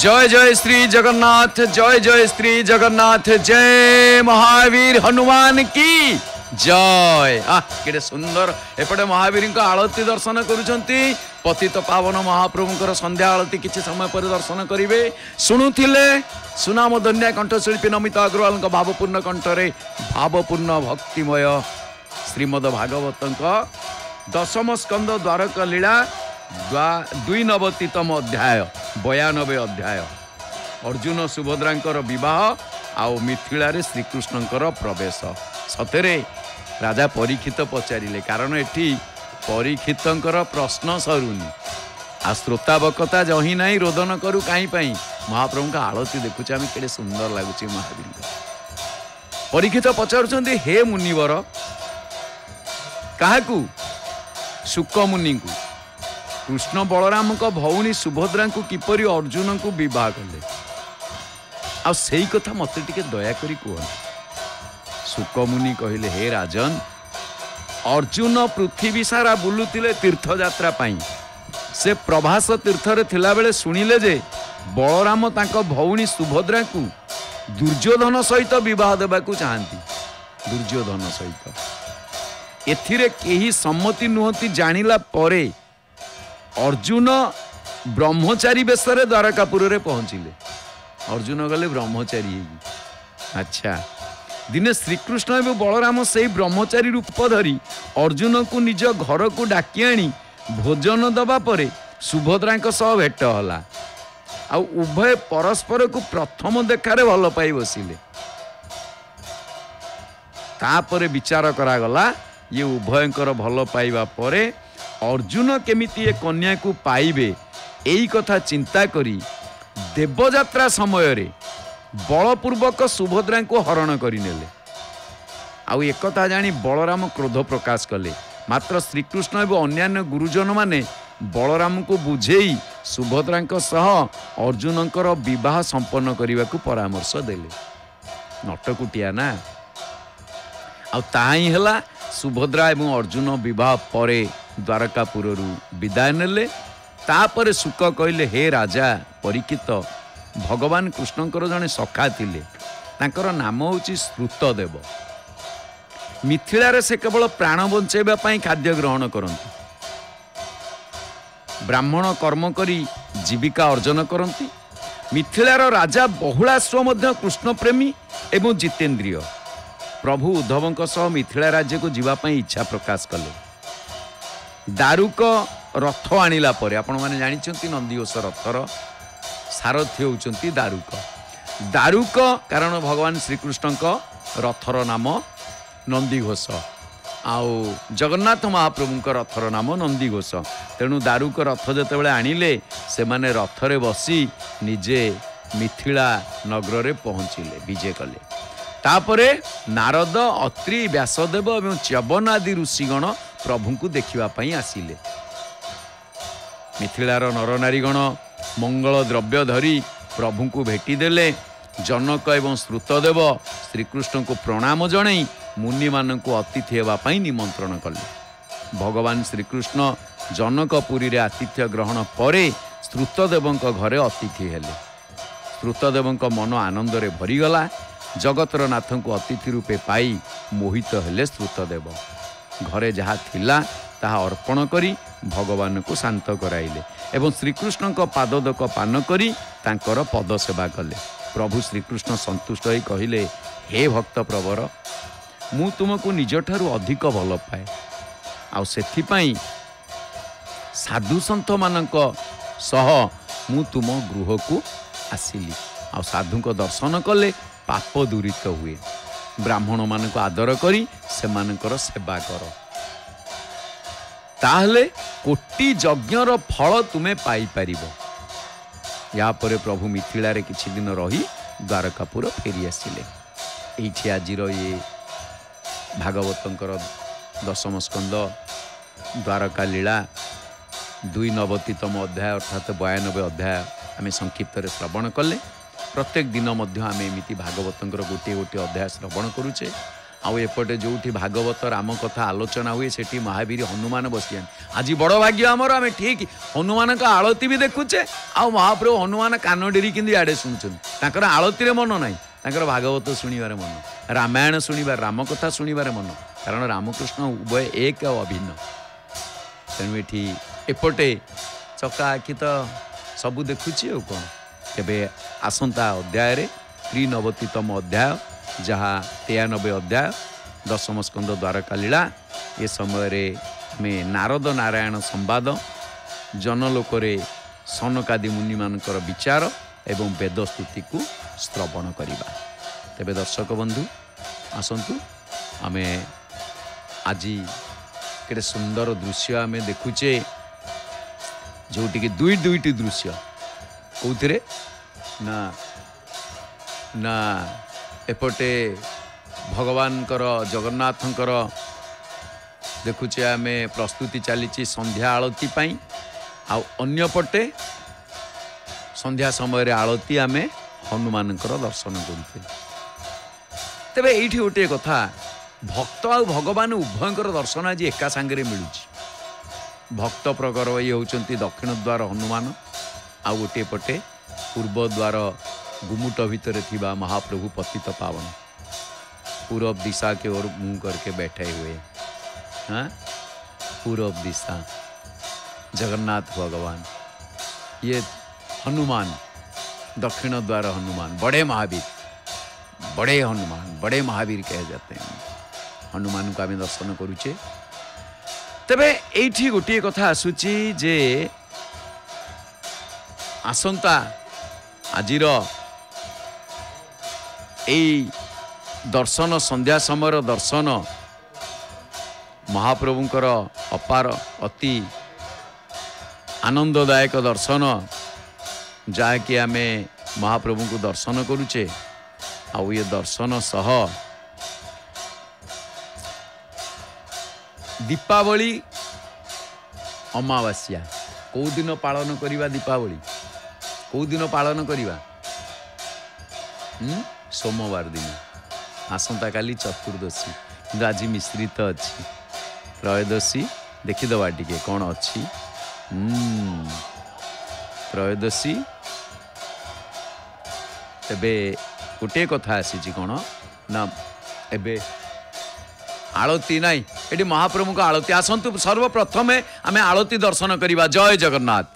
जय जय श्री जगन्नाथ, जय जय श्री जगन्नाथ, जय महावीर हनुमान की जय। केड़े सुंदर एपटे महावीर को आलती दर्शन करुछंती। पतित पावन महाप्रभुंकर संध्या आलती किछि समय पर दर्शन करिवे। शुणुथिले सुनाम धन्या कंठशिल्पी नमिता अग्रवाल भावपूर्ण कंठरे भावपूर्ण भक्तिमय श्रीमद भागवतंक दशम स्कंद द्वारका लीला 92तम अध्याय 92 अध्याय अर्जुन सुभद्रांकर विवाह आउ मिथिला रे श्रीकृष्णंकर प्रवेश। सतेरे राजा परीक्षित पचारिले, कारण एठी परीक्षितंकर प्रश्न सरुनी आ श्रोतावकता जही नहीं रोदन करू कहीं पाई। महाप्रभु का आलती देखुचे आम केड़े सुंदर लगुच। महावीर परीक्षित पचारुचंदी, हे मुनिवर काहाकू? शुक मुनि को। कृष्ण बलराम को भौणी सुभद्रा को किपरि अर्जुन को विवाह कले आ सेई कथा मते टिके दया करी कहन। शुक मुनि कहिले, हे राजन, अर्जुन पृथ्वी सारा बुलुतिले तीर्थ यात्रा पाई। से प्रभास तीर्थ रे थिला बेले सुनिले जे बलराम तांको भौणी सुभद्रा को दुर्योधन सहित विवाह देबाकू चाहंती। दुर्योधन सहित एथिरे केही सम्मति नुहति जानिला परे अर्जुन ब्रह्मचारी बेशरे द्वारकापुर रे पहुंचिले। अर्जुन गले ब्रह्मचारी। अच्छा, दिने श्रीकृष्ण एवं बलराम से ब्रह्मचारी रूप धरी अर्जुन को निज घर को डाकी आनी भोजन दबा परे सुभद्रा सह भेट होला। आ उभय परस्पर को प्रथम देखारे भल पाई बसिले। तापरे विचार करागला, ये उभयंकर भल पाइबा परे अर्जुन केमिति ए कन्या को पाइबे एई कथा चिंता करी देवयात्रा समय रे बलपूर्वक सुभद्रा को हरण करि नेले। आउ एक कथा जानी बलराम क्रोध प्रकाश कले। मात्र श्रीकृष्ण एवं अन्यान्य गुरुजन माने बलराम को बुझेई सुभद्रा सह अर्जुनकर विवाह संपन्न करने को परामर्श देले। नटकुटिया ना। आउ ताही हला सुभद्रा एवं अर्जुन विवाह परे द्वारकापुर विदाय नेले। तापरे शुक कहले, हे राजा परीक्षित, भगवान कृष्णंकर जने सखा थिले, तांकर नाम होची श्रुतदेव। मिथिला रे से केवल प्राण बंचेबा पई खाद्य ग्रहण करंती। ब्राह्मण कर्म करी जीविका अर्जन करंती। मिथिलार राजा बहुलाश्व मध्य कृष्ण प्रेमी एवं जितेंद्रिय। प्रभु उद्धवंक सह मिथिला राज्य को जीवा पई इच्छा प्रकाश कले। दारुक रथ आनिला परे आपण माने जानिछंती नंदीघोष रथर सारथी होउछंती दारुक। दारुक कारण भगवान श्रीकृष्णक रथर नाम नंदीघोष आउ जगन्नाथ महाप्रभुंक रथर नाम नंदीघोष। तेणु दारुक रथ जेतेबेले आनिले से माने रथरे बसी निजे मिथिला नगर रे पहुंचिले, विजय कले। तापरे नारद, अत्रि, व्यासदेव एवं च्यवन आदि ऋषिगण प्रभु को देखिबा पई आसिले। मिथिलार नरनारीगण मंगल द्रव्य धरी प्रभु को भेटी देले। जनक एवं श्रुतदेव श्रीकृष्ण को प्रणाम जणाई मुनि मान को अतिथि हेबा पई निमंत्रण कले। भगवान श्रीकृष्ण जनकपुरी रे आतिथ्य ग्रहण परे श्रुतदेवंक घरे अतिथि हेले। श्रुतदेवंक मन आनंद रे भरीगला। जगतर नाथ को अतिथि रूपे पाई मोहित हेले श्रुतदेव। घरे जहाँ थिला ताहा अर्पण करी भगवान को शांत कराइले एवं श्रीकृष्ण को पादोदक पान करी तांकर पद सेवा कले। प्रभु श्रीकृष्ण संतुष्ट होई कहिले, हे भक्त प्रवर, मु तुमको निज ठारू अधिक भल पाए। आउ सेथिपाई साधु संत मानक सह मु तुम गृह को आसिली। आउ साधु को दर्शन कले पाप दूरित हुए। ब्राह्मण मान को आदर करी से मानकर सेवा कर, ताहले कोटि यज्ञर फल तुम्हें पाई परिबो। या परे प्रभु मिथिला रे किछि दिन रही द्वारकापुर फेरी आसिले। एठी आजिर ये भागवतंकर दशम स्कंद द्वारका लीला 92तम अध्याय अर्थात 92 अध्याय आम संक्षिप्त श्रवण कले। प्रत्येक दिन मध्य आम एमती भागवतंकर गोटे गोटे अध्याय श्रवण करुचे। आउ एपटे जो भागवत राम कथा आलोचना हुए सेठी महावीर हनुमान बसिया आज बड़ भाग्य आमर आम ठीक हनुमान का आलती भी देखुचे आउ महाप्रभु हनुमान कान डेरी कि आड़े शुणुन आलती मन ना भागवत शुणवार मन रामायण शुणवार राम कथा शुणवार मन कारण रामकृष्ण उभय एक अभिन्न तेणु ये एपटे चका आखि तो सबू देखुची कौन तेबे आसंता अध्याय 93तम अध्याय जहाँ 93 अध्याय 10म स्कंद द्वारका लीला ये समय में नारद नारायण संवाद जनलोकरे सनकादि मुनि मानकर विचार एवं वेदस्तुति को श्रवण करिबा। तेबे दर्शक बंधु आसंतु आमे आज केते सुंदर दृश्य आमे देखुचे जोटी कि दुईटी दृश्य कौथिरे ना ना एपटे भगवानकर जगन्नाथंकर देखुचे आमे प्रस्तुति चली संध्या आलती पाई आ अन्यपटे संध्या समय आलती आमे हनुमानकर दर्शन करते। तेबे एठी गोटे कथा भक्त आ भगवान उभयंकर दर्शन आज एका सांगे मिलुची। भक्त प्रगर ये होचंती दक्षिण द्वार हनुमान आ गोटे पटे पूर्व द्वार गुमुट भितर थिबा महाप्रभु पतित पावन पूर्व दिशा के ओर मुंह करके बैठे हुए। हाँ पूर्व दिशा जगन्नाथ भगवान ये हनुमान दक्षिण द्वार हनुमान बड़े महावीर बड़े हनुमान बड़े महावीर कहे जाते हैं। हनुमान को आम दर्शन करुचे। तेबे एठी गोटे कथा आसुची जे आसंता आजिर एई दर्शन संध्या समय दर्शन महाप्रभुंकर अपार अति आनंददायक दर्शन जहाँकि आम महाप्रभु को दर्शन करुचे आउ ये दर्शन सह दीपावली अमावास्या कौ दिन पालन करिबा दीपावली कौ दिन पालन करिबा सोमवार दिन आसंता काली चतुर्दशी कि आज मिश्रित अच्छी त्रयोदशी देखीदबा टिके कौन अच्छी त्रयोदशी। तेबे गोटे कथा आसी कौन ना एबे आलती नाई ये महाप्रभु का आलती आसतु सर्वप्रथमे आम आलती दर्शन करवा। जय जगन्नाथ।